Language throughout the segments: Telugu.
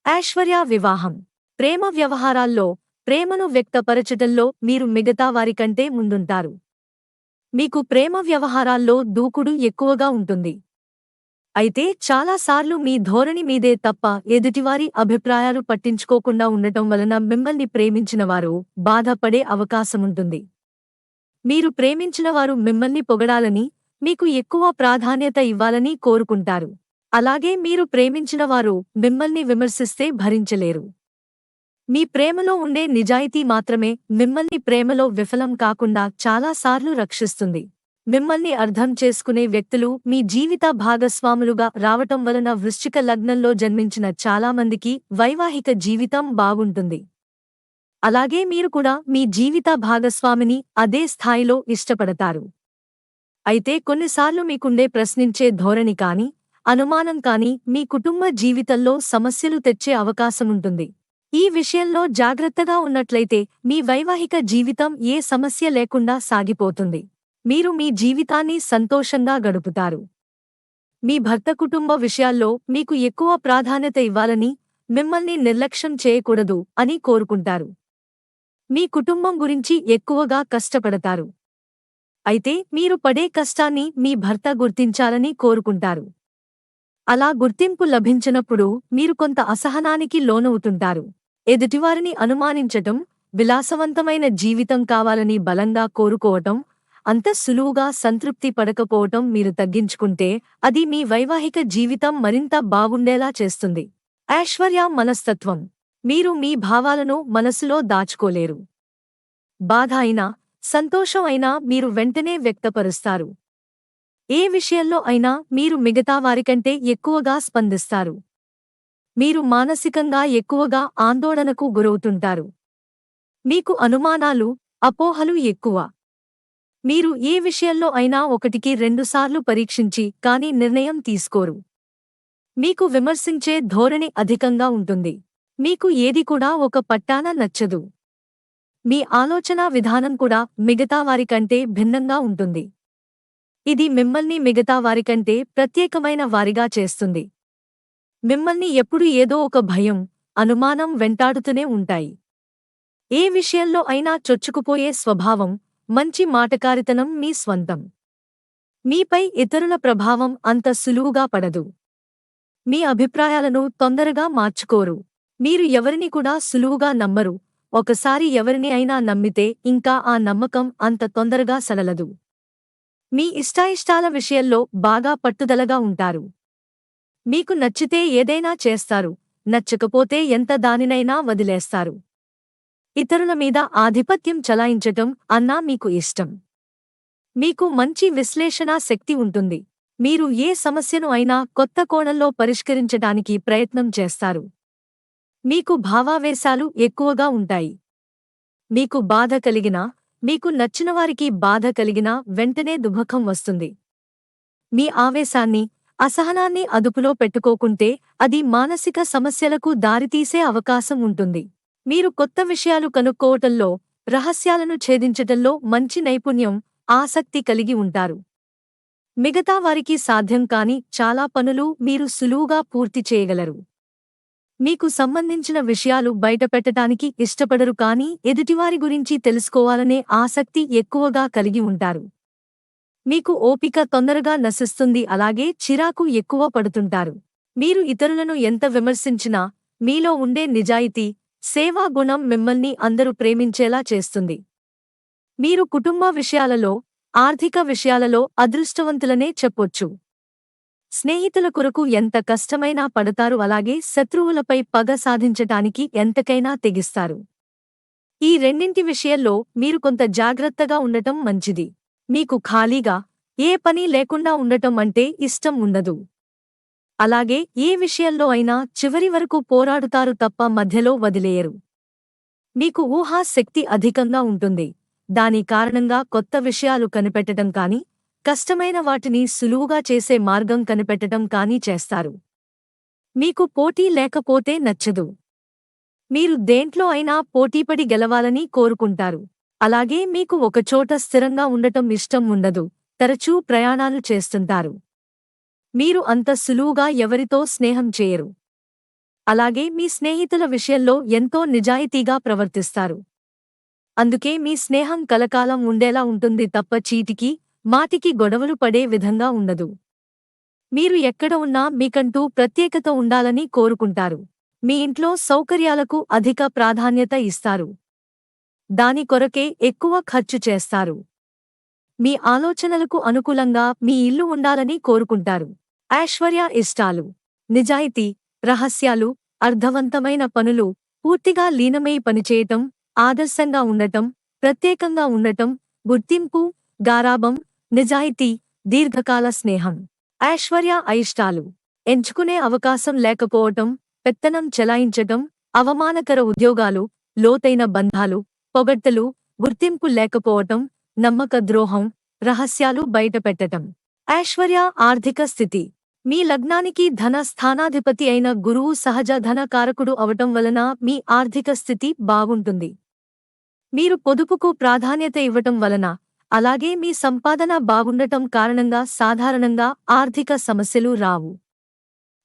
ఐశ్వర్య వివాహం. ప్రేమ వ్యవహారాల్లో ప్రేమను వ్యక్తపరచటంలో మీరు మిగతా వారికంటే ముందుంటారు. మీకు ప్రేమ వ్యవహారాల్లో దూకుడు ఎక్కువగా ఉంటుంది. అయితే చాలాసార్లు మీ ధోరణి మీదే తప్ప ఎదుటివారి అభిప్రాయాలు పట్టించుకోకుండా ఉండటం వలన మిమ్మల్ని ప్రేమించినవారు బాధపడే అవకాశముంటుంది. మీరు ప్రేమించినవారు మిమ్మల్ని పొగడాలని, మీకు ఎక్కువ ప్రాధాన్యత ఇవ్వాలని కోరుకుంటారు. అలాగే మీరు ప్రేమించినవారు మిమ్మల్ని విమర్శిస్తే భరించలేరు. మీ ప్రేమలో ఉండే నిజాయితీ మాత్రమే మిమ్మల్ని ప్రేమలో విఫలం కాకుండా చాలాసార్లు రక్షిస్తుంది. మిమ్మల్ని అర్థం చేసుకునే వ్యక్తులు మీ జీవిత భాగస్వాములుగా రావటం వలన వృశ్చిక లగ్నంలో జన్మించిన చాలామందికి వైవాహిక జీవితం బాగుంటుంది. అలాగే మీరు కూడా మీ జీవిత భాగస్వామిని అదే స్థాయిలో ఇష్టపడతారు. అయితే కొన్నిసార్లు మీకుండే ప్రశ్నించే ధోరణి కానీ, అనుమానం కానీ మీ కుటుంబ జీవితంలో సమస్యలు తెచ్చే అవకాశముంటుంది. ఈ విషయంలో జాగ్రత్తగా ఉన్నట్లయితే మీ వైవాహిక జీవితం ఏ సమస్య లేకుండా సాగిపోతుంది. మీరు మీ జీవితాన్ని సంతోషంగా గడుపుతారు. మీ భర్త కుటుంబ విషయాల్లో మీకు ఎక్కువ ప్రాధాన్యత ఇవ్వాలని, మిమ్మల్ని నిర్లక్ష్యం చేయకూడదు అని కోరుకుంటారు. మీ కుటుంబం గురించి ఎక్కువగా కష్టపడతారు. అయితే మీరు పడే కష్టాన్ని మీ భర్త గుర్తించాలని కోరుకుంటారు. అలా గుర్తింపు లభించినప్పుడు మీరు కొంత అసహనానికి లోనవుతుంటారు. ఎదుటివారిని అనుమానించటం, విలాసవంతమైన జీవితం కావాలని బలంగా కోరుకోవటం, అంత సులువుగా సంతృప్తి పడకపోవటం మీరు తగ్గించుకుంటే అది మీ వైవాహిక జీవితం మరింత బాగుండేలా చేస్తుంది. ఐశ్వర్య మనస్తత్వం. మీరు మీ భావాలను మనసులో దాచుకోలేరు. బాధ అయినా, సంతోషం అయినా మీరు వెంటనే వ్యక్తపరుస్తారు. ఏ విషయంలో అయినా మీరు మిగతా వారికంటే ఎక్కువగా స్పందిస్తారు. మీరు మానసికంగా ఎక్కువగా ఆందోళనకు గురవుతుంటారు. మీకు అనుమానాలు, అపోహలు ఎక్కువ. మీరు ఏ విషయంలో అయినా ఒకటికి రెండుసార్లు పరీక్షించి కానీ నిర్ణయం తీసుకోరు. మీకు విమర్శించే ధోరణి అధికంగా ఉంటుంది. మీకు ఏది కూడా ఒక పట్టాన నచ్చదు. మీ ఆలోచనా విధానం కూడా మిగతా వారికంటే భిన్నంగా ఉంటుంది. ఇది మిమ్మల్ని మిగతా వారికంటే ప్రత్యేకమైన వారిగా చేస్తుంది. మిమ్మల్ని ఎప్పుడు ఏదో ఒక భయం, అనుమానం వెంటాడుతూనే ఉంటాయి. ఏ విషయంలో అయినా చొచ్చుకుపోయే స్వభావం, మంచి మాటకారితనం మీ స్వంతం. మీపై ఇతరుల ప్రభావం అంత సులువుగా పడదు. మీ అభిప్రాయాలను తొందరగా మార్చుకోరు. మీరు ఎవరిని కూడా సులువుగా నమ్మరు. ఒకసారి ఎవరిని అయినా నమ్మితే ఇంకా ఆ నమ్మకం అంత తొందరగా సడలదు. మీ ఇష్టాయిష్టాల విషయంలో బాగా పట్టుదలగా ఉంటారు. మీకు నచ్చితే ఏదైనా చేస్తారు, నచ్చకపోతే ఎంత దానినైనా వదిలేస్తారు. ఇతరుల మీద ఆధిపత్యం చలాయించటం అన్నా మీకు ఇష్టం. మీకు మంచి విశ్లేషణా శక్తి ఉంటుంది. మీరు ఏ సమస్యను అయినా కొత్త కోణంలో పరిష్కరించటానికి ప్రయత్నం చేస్తారు. మీకు భావావేశాలు ఎక్కువగా ఉంటాయి. మీకు బాధ కలిగినా, మీకు నచ్చినవారికి బాధ కలిగినా వెంటనే దుఃఖం వస్తుంది. మీ ఆవేశాన్ని, అసహనాన్ని అదుపులో పెట్టుకోకుంటే అది మానసిక సమస్యలకు దారితీసే అవకాశం ఉంటుంది. మీరు కొత్త విషయాలు కనుక్కోవటంలో, రహస్యాలను ఛేదించటంలో మంచి నైపుణ్యం, ఆసక్తి కలిగి ఉంటారు. మిగతా వారికి సాధ్యం కాని చాలా పనులు మీరు సులువుగా పూర్తి చేయగలరు. మీకు సంబంధించిన విషయాలు బయటపెట్టడానికి ఇష్టపడరు కానీ ఎదుటివారి గురించి తెలుసుకోవాలనే ఆసక్తి ఎక్కువగా కలిగి ఉంటారు. మీకు ఓపిక తొందరగా నశిస్తుంది. అలాగే చిరాకు ఎక్కువ పడుతుంటారు. మీరు ఇతరులను ఎంత విమర్శించినా మీలో ఉండే నిజాయితీ, సేవా గుణం మిమ్మల్ని అందరూ ప్రేమించేలా చేస్తుంది. మీరు కుటుంబ విషయాలలో, ఆర్థిక విషయాలలో అదృష్టవంతులనే చెప్పొచ్చు. స్నేహితుల కొరకు ఎంత కష్టమైనా పడతారు. అలాగే శత్రువులపై పగ సాధించటానికి ఎంతకైనా తెగిస్తారు. ఈ రెండింటి విషయంలో మీరు కొంత జాగ్రత్తగా ఉండటం మంచిది. మీకు ఖాళీగా, ఏ పని లేకుండా ఉండటం అంటే ఇష్టం ఉండదు. అలాగే ఏ విషయంలో అయినా చివరి వరకు పోరాడుతారు తప్ప మధ్యలో వదిలేయరు. మీకు ఊహా శక్తి అధికంగా ఉంటుంది. దాని కారణంగా కొత్త విషయాలు కనిపెట్టడం కానీ, కష్టమైన వాటిని సులువుగా చేసే మార్గం కనిపెట్టడం కానీ చేస్తారు. మీకు పోటీ లేకపోతే నచ్చదు. మీరు దేంట్లో అయినా పోటీపడి గెలవాలని కోరుకుంటారు. అలాగే మీకు ఒకచోట స్థిరంగా ఉండటం ఇష్టం ఉండదు. తరచూ ప్రయాణాలు చేస్తుంటారు. మీరు అంత సులువుగా ఎవరితో స్నేహం చేయరు. అలాగే మీ స్నేహితుల విషయంలో ఎంతో నిజాయితీగా ప్రవర్తిస్తారు. అందుకే మీ స్నేహం కలకాలం ఉండేలా ఉంటుంది తప్ప చీటికి మాటికి గొడవలు పడే విధంగా ఉండదు. మీరు ఎక్కడ ఉన్నా మీకంటూ ప్రత్యేకత ఉండాలని కోరుకుంటారు. మీ ఇంట్లో సౌకర్యాలకు అధిక ప్రాధాన్యత ఇస్తారు. దాని కొరకే ఎక్కువ ఖర్చు చేస్తారు. మీ ఆలోచనలకు అనుకూలంగా మీ ఇల్లు ఉండాలని కోరుకుంటారు. ఐశ్వర్య ఇష్టాలు: నిజాయితీ, రహస్యాలు, అర్థవంతమైన పనులు, పూర్తిగా లీనమై పనిచేయటం, ఆదర్శంగా ఉండటం, ప్రత్యేకంగా ఉండటం, గుర్తింపు, గారాబం, నిజాయితీ, దీర్ఘకాల స్నేహం. ఐశ్వర్య అయిష్టాలు: ఎంచుకునే అవకాశం లేకపోవటం, పెత్తనం చెలాయించటం, అవమానకర ఉద్యోగాలు, లోతైన బంధాలు, పొగడ్తలు, గుర్తింపు లేకపోవటం, నమ్మక ద్రోహం, రహస్యాలు బయటపెట్టటం. ఐశ్వర్య ఆర్థిక స్థితి: మీ లగ్నానికి ధన స్థానాధిపతి అయిన గురువు సహజ ధన కారకుడు అవటం వలన మీ ఆర్థిక స్థితి బాగుంటుంది. మీరు పొదుపుకు ప్రాధాన్యత ఇవ్వటం వలన, అలాగే మీ సంపాదన బాగుండటం కారణంగా సాధారణంగా ఆర్థిక సమస్యలు రావు.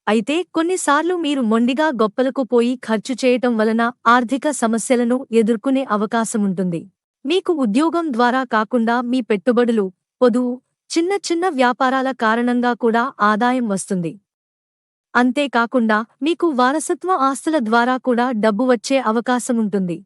అయితే కొన్నిసార్లు మీరు మొండిగా గొప్పలకు పోయి ఖర్చు చేయటం వలన ఆర్థిక సమస్యలను ఎదుర్కొనే అవకాశముంటుంది. మీకు ఉద్యోగం ద్వారా కాకుండా మీ పెట్టుబడులు, పొదుపు, చిన్న చిన్న వ్యాపారాల కారణంగా కూడా ఆదాయం వస్తుంది. అంతేకాకుండా మీకు వారసత్వ ఆస్తుల ద్వారా కూడా డబ్బు వచ్చే అవకాశముంటుంది.